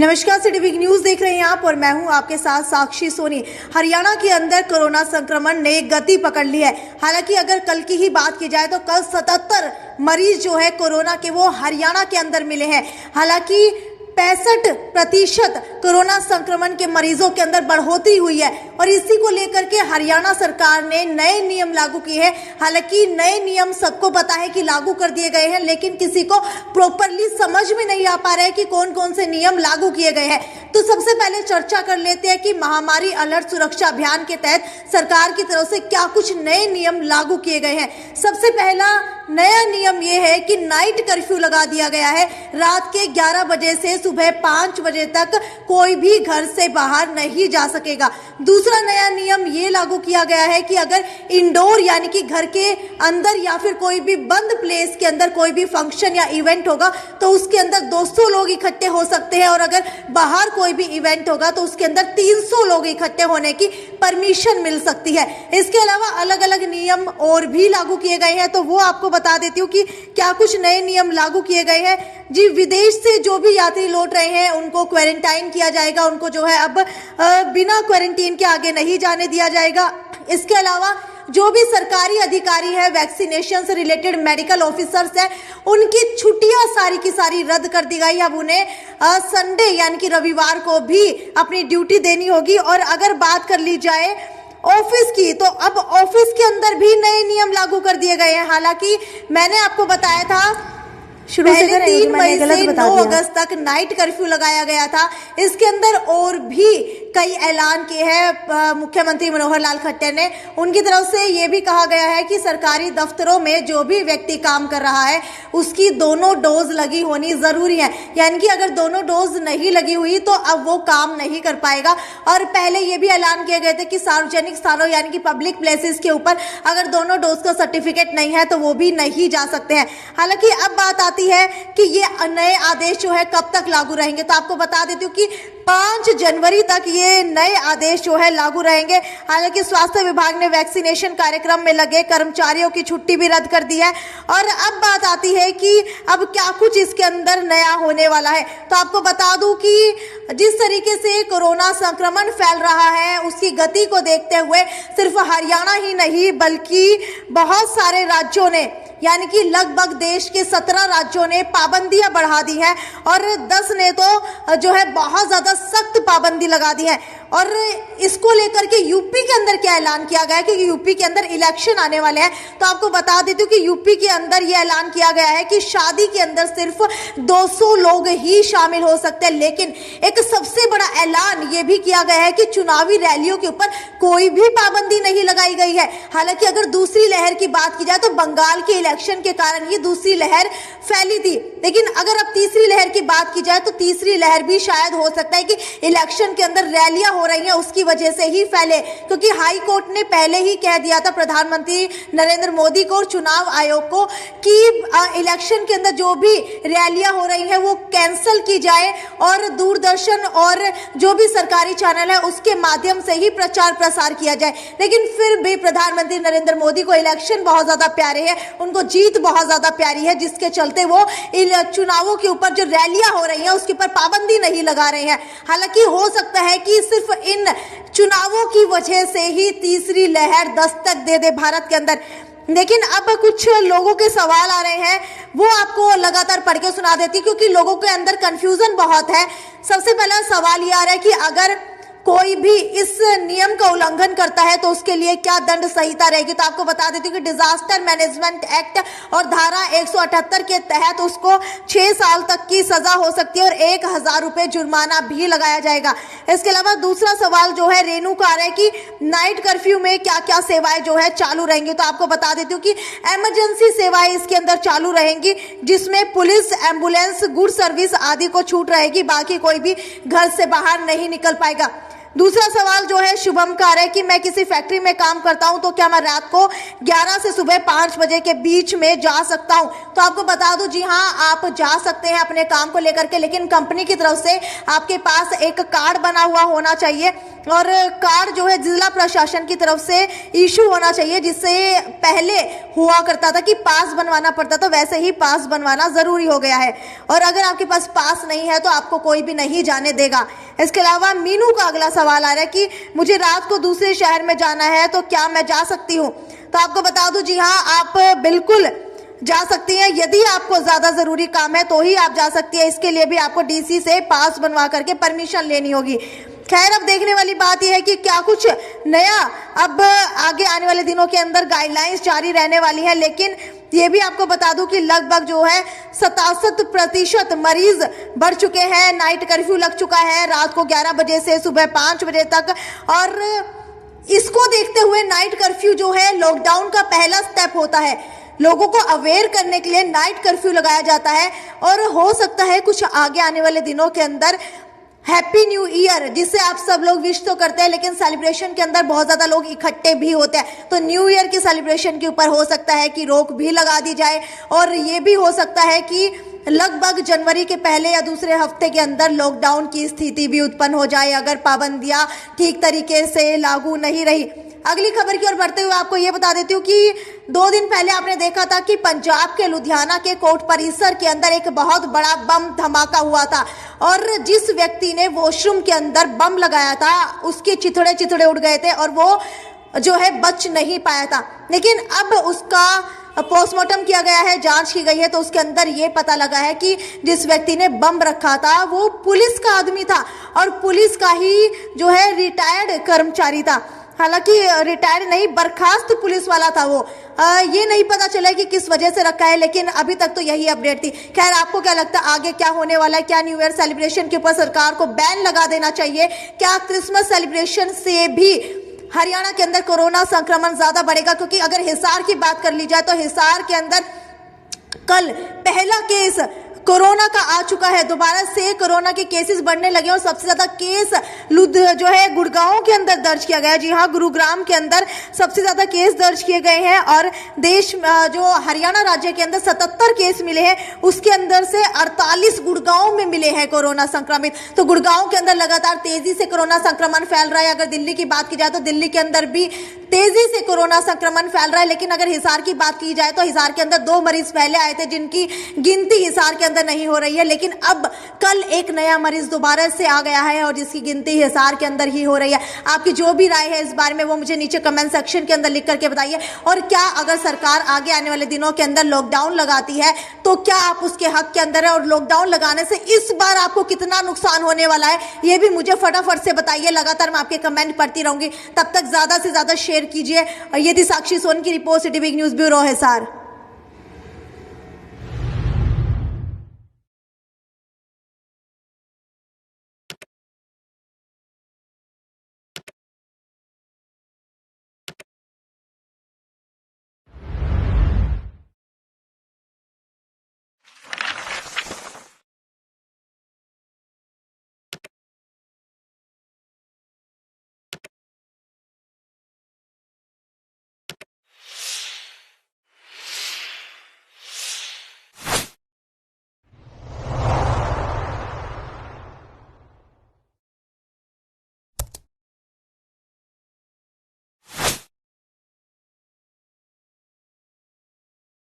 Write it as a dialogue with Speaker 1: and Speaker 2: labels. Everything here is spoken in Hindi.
Speaker 1: नमस्कार, सिटी बिग न्यूज देख रहे हैं आप और मैं हूं आपके साथ साक्षी सोनी। हरियाणा के अंदर कोरोना संक्रमण ने गति पकड़ ली है। हालांकि अगर कल की ही बात की जाए तो कल 77 मरीज जो है कोरोना के वो हरियाणा के अंदर मिले हैं। हालांकि 65% कोरोना संक्रमण के मरीजों के अंदर बढ़ोतरी हुई है और इसी को लेकर के हरियाणा सरकार ने नए नियम लागू किए हैं। हालांकि नए नियम सबको पता है कि लागू कर दिए गए हैं, लेकिन किसी को प्रॉपरली समझ में नहीं आ पा रहा है कि कौन कौन से नियम लागू किए गए हैं। तो सबसे पहले चर्चा कर लेते हैं कि महामारी अलर्ट सुरक्षा अभियान के तहत सरकार की तरफ से क्या कुछ नए नियम लागू किए गए हैं। सबसे पहला नया नियम यह है कि नाइट कर्फ्यू लगा दिया गया है। रात के 11 बजे से सुबह 5 बजे तक कोई भी घर से बाहर नहीं जा सकेगा। दूसरा नया नियम ये लागू किया गया है कि अगर इंडोर यानी कि घर के अंदर या फिर कोई भी बंद प्लेस के अंदर कोई भी फंक्शन या इवेंट होगा तो उसके अंदर 200 लोग इकट्ठे हो सकते हैं और अगर बाहर कोई भी इवेंट होगा तो उसके अंदर 300 लोग इकट्ठे होने की परमिशन मिल सकती है। इसके अलावा अलग अलग नियम और भी लागू किए गए हैं, तो वो आपको बता देती हूँ कि क्या कुछ नए नियम लागू किए गए हैं। जी, विदेश से जो भी यात्री लौट रहे हैं उनको क्वारंटाइन किया जाएगा। उनको जो है अब बिना क्वारंटीन के आगे नहीं जाने दिया जाएगा। इसके अलावा जो भी सरकारी अधिकारी है, वैक्सीनेशन से रिलेटेड मेडिकल ऑफिसर्स है, उनकी छुट्टियां सारी की सारी रद्द कर दी गई। अब उन्हें संडे यानी कि रविवार को भी अपनी ड्यूटी देनी होगी। और अगर बात कर ली जाए ऑफिस की, तो अब ऑफिस के अंदर भी नए नियम लागू कर दिए गए हैं। हालांकि मैंने आपको बताया था पहले 3 मई से 9 अगस्त तक नाइट कर्फ्यू लगाया गया था। इसके अंदर और भी कई ऐलान किए हैं मुख्यमंत्री मनोहर लाल खट्टर ने। उनकी तरफ से ये भी कहा गया है कि सरकारी दफ्तरों में जो भी व्यक्ति काम कर रहा है उसकी दोनों डोज लगी होनी जरूरी है। यानी कि अगर दोनों डोज नहीं लगी हुई तो अब वो काम नहीं कर पाएगा। और पहले ये भी ऐलान किए गए थे कि सार्वजनिक स्थानों यानी कि पब्लिक प्लेसेस के ऊपर अगर दोनों डोज का सर्टिफिकेट नहीं है तो वो भी नहीं जा सकते हैं। हालांकि अब बात आती है कि ये नए आदेश जो है कब तक लागू रहेंगे, तो आपको बता देती हूँ कि 5 जनवरी तक ये नए आदेश जो है लागू रहेंगे। हालांकि स्वास्थ्य विभाग ने वैक्सीनेशन कार्यक्रम में लगे कर्मचारियों की छुट्टी भी रद्द कर दी है। और अब बात आती है कि अब क्या कुछ इसके अंदर नया होने वाला है। तो आपको बता दूं कि जिस तरीके से कोरोना संक्रमण फैल रहा है उसकी गति को देखते हुए सिर्फ हरियाणा ही नहीं बल्कि बहुत सारे राज्यों ने यानी कि लगभग देश के 17 राज्यों ने पाबंदियां बढ़ा दी हैं और 10 ने तो जो है बहुत ज्यादा सख्त पाबंदी लगा दी है। और इसको लेकर के यूपी के अंदर क्या ऐलान किया गया है कि यूपी के अंदर इलेक्शन आने वाले हैं। तो आपको बता देती हूँ कि यूपी के अंदर यह ऐलान किया गया है कि शादी के अंदर सिर्फ 200 लोग ही शामिल हो सकते हैं। लेकिन एक सबसे बड़ा ऐलान यह भी किया गया है कि चुनावी रैलियों के ऊपर कोई भी पाबंदी नहीं लगाई गई है। हालांकि अगर दूसरी लहर की बात की जाए तो बंगाल के इलेक्शन के कारण ही दूसरी लहर फैली थी, लेकिन अगर अब तीसरी लहर की बात की जाए तो तीसरी लहर भी शायद हो सकता है कि इलेक्शन के अंदर रैलियां हो रही हैं उसकी वजह से ही फैले, क्योंकि हाई कोर्ट ने पहले ही कह दिया था प्रधानमंत्री नरेंद्र मोदी को और चुनाव आयोग को कि इलेक्शन के अंदर जो भी रैलियां हो रही हैं वो कैंसिल की जाए और दूरदर्शन और जो भी सरकारी चैनल है उसके माध्यम से ही प्रचार प्रसार किया जाए। लेकिन फिर भी प्रधानमंत्री नरेंद्र मोदी को इलेक्शन बहुत ज्यादा प्यारे है, उनको जीत बहुत ज्यादा प्यारी है, जिसके चलते वो चुनावों के ऊपर जो रैलियां हो रही हैं उसके ऊपर पाबंदी नहीं लगा रहे हैं। हालांकि हो सकता है कि सिर्फ इन चुनावों की वजह से ही तीसरी लहर दस्तक दे दे भारत के अंदर। लेकिन अब कुछ लोगों के सवाल आ रहे हैं, वो आपको लगातार पढ़ के सुना देती क्योंकि लोगों के अंदर कंफ्यूजन बहुत है। सबसे पहला सवाल ये आ रहा है कि अगर कोई भी इस नियम का उल्लंघन करता है तो उसके लिए क्या दंड संहिता रहेगी। तो आपको बता देती हूँ कि डिजास्टर मैनेजमेंट एक्ट और धारा 178 के तहत उसको 6 साल तक की सजा हो सकती है और 1000 रुपए जुर्माना भी लगाया जाएगा। इसके अलावा दूसरा सवाल जो है रेणु का आ रहा है कि नाइट कर्फ्यू में क्या क्या सेवाएं जो है चालू रहेंगी। तो आपको बता देती हूँ कि इमरजेंसी सेवाएं इसके अंदर चालू रहेंगी, जिसमें पुलिस, एम्बुलेंस, गुड सर्विस आदि को छूट रहेगी। बाकी कोई भी घर से बाहर नहीं निकल पाएगा। दूसरा सवाल जो है शुभम का आ रहा है कि मैं किसी फैक्ट्री में काम करता हूं तो क्या मैं रात को 11 से सुबह 5 बजे के बीच में जा सकता हूं। तो आपको बता दूं, जी हां, आप जा सकते हैं अपने काम को लेकर के, लेकिन कंपनी की तरफ से आपके पास एक कार्ड बना हुआ होना चाहिए और कार्ड जो है जिला प्रशासन की तरफ से इशू होना चाहिए, जिससे पहले हुआ करता था कि पास बनवाना पड़ता था, वैसे ही पास बनवाना जरूरी हो गया है। और अगर आपके पास पास नहीं है तो आपको कोई भी नहीं जाने देगा। इसके अलावा मीनू का अगला सवाल आ रहा है कि मुझे रात को दूसरे शहर में जाना है तो क्या मैं जा सकती हूँ? तो आपको बता दूं, जी हाँ, आप बिल्कुल जा सकती हैं। यदि आपको ज्यादा जरूरी काम है तो ही आप जा सकती है। इसके लिए भी आपको डीसी से पास बनवा करके परमिशन लेनी होगी। खैर, अब देखने वाली बात यह है कि क्या कुछ नया अब आगे आने वाले दिनों के अंदर गाइडलाइंस जारी रहने वाली है। लेकिन ये भी आपको बता दूं कि लगभग जो है 67% मरीज बढ़ चुके हैं। नाइट कर्फ्यू लग चुका है रात को 11 बजे से सुबह 5 बजे तक। और इसको देखते हुए नाइट कर्फ्यू जो है लॉकडाउन का पहला स्टेप होता है। लोगों को अवेयर करने के लिए नाइट कर्फ्यू लगाया जाता है। और हो सकता है कुछ आगे आने वाले दिनों के अंदर हैप्पी न्यू ईयर, जिससे आप सब लोग विश तो करते हैं, लेकिन सेलिब्रेशन के अंदर बहुत ज्यादा लोग इकट्ठे भी होते हैं। तो न्यू ईयर की सेलिब्रेशन के ऊपर हो सकता है कि रोक भी लगा दी जाए। और ये भी हो सकता है कि लगभग जनवरी के पहले या दूसरे हफ्ते के अंदर लॉकडाउन की स्थिति भी उत्पन्न हो जाए, अगर पाबंदियां ठीक तरीके से लागू नहीं रही। अगली खबर की ओर बढ़ते हुए आपको ये बता देती हूँ कि 2 दिन पहले आपने देखा था कि पंजाब के लुधियाना के कोर्ट परिसर के अंदर एक बहुत बड़ा बम धमाका हुआ था। और जिस व्यक्ति ने वॉशरूम के अंदर बम लगाया था उसके चिथड़े उड़ गए थे और वो जो है बच नहीं पाया था। लेकिन अब उसका पोस्टमार्टम किया गया है, जांच की गई है, तो उसके अंदर ये पता लगा है कि जिस व्यक्ति ने बम रखा था वो पुलिस का आदमी था और पुलिस का ही जो है रिटायर्ड कर्मचारी था। हालांकि रिटायर्ड नहीं, बर्खास्त पुलिस वाला था वो। ये नहीं पता चला कि किस वजह से रखा है, लेकिन अभी तक तो यही अपडेट थी। खैर, आपको क्या लगता है आगे क्या होने वाला है? क्या न्यू ईयर सेलिब्रेशन के ऊपर सरकार को बैन लगा देना चाहिए? क्या क्रिसमस सेलिब्रेशन से भी हरियाणा के अंदर कोरोना संक्रमण ज्यादा बढ़ेगा? क्योंकि अगर हिसार की बात कर ली जाए तो हिसार के अंदर कल पहला केस कोरोना का आ चुका है। दोबारा से कोरोना के केसेस बढ़ने लगे और सबसे ज्यादा केस जो है गुड़गांव के अंदर दर्ज किया गया है। जी हाँ, गुरुग्राम के अंदर सबसे ज्यादा केस दर्ज किए गए हैं। और देश जो हरियाणा राज्य के अंदर 77 केस मिले हैं, उसके अंदर से 48 गुड़गांव में मिले हैं कोरोना संक्रमित। तो गुड़गांव के अंदर लगातार तेजी से कोरोना संक्रमण फैल रहा है। अगर दिल्ली की बात की जाए तो दिल्ली के अंदर भी तेजी से कोरोना संक्रमण फैल रहा है। लेकिन अगर हिसार की बात की जाए तो हिसार के अंदर 2 मरीज पहले आए थे, जिनकी गिनती हिसार के अंदर नहीं हो रही है। लेकिन अब कल एक नया मरीज दोबारा से आ गया है और जिसकी गिनती हिसार के अंदर ही हो रही है। आपकी जो भी राय है इस बारे में वो मुझे नीचे कमेंट सेक्शन के अंदर लिख करके बताइए। और क्या अगर सरकार आगे आने वाले दिनों के अंदर लॉकडाउन लगाती है तो क्या आप उसके हक के अंदर है? और लॉकडाउन लगाने से इस बार आपको कितना नुकसान होने वाला है ये भी मुझे फटाफट से बताइए। लगातार मैं आपके कमेंट पढ़ती रहूंगी। तब तक ज्यादा से ज्यादा शेयर कीजिए। और ये थी साक्षी सोनी की report, city big news bureau Hisar.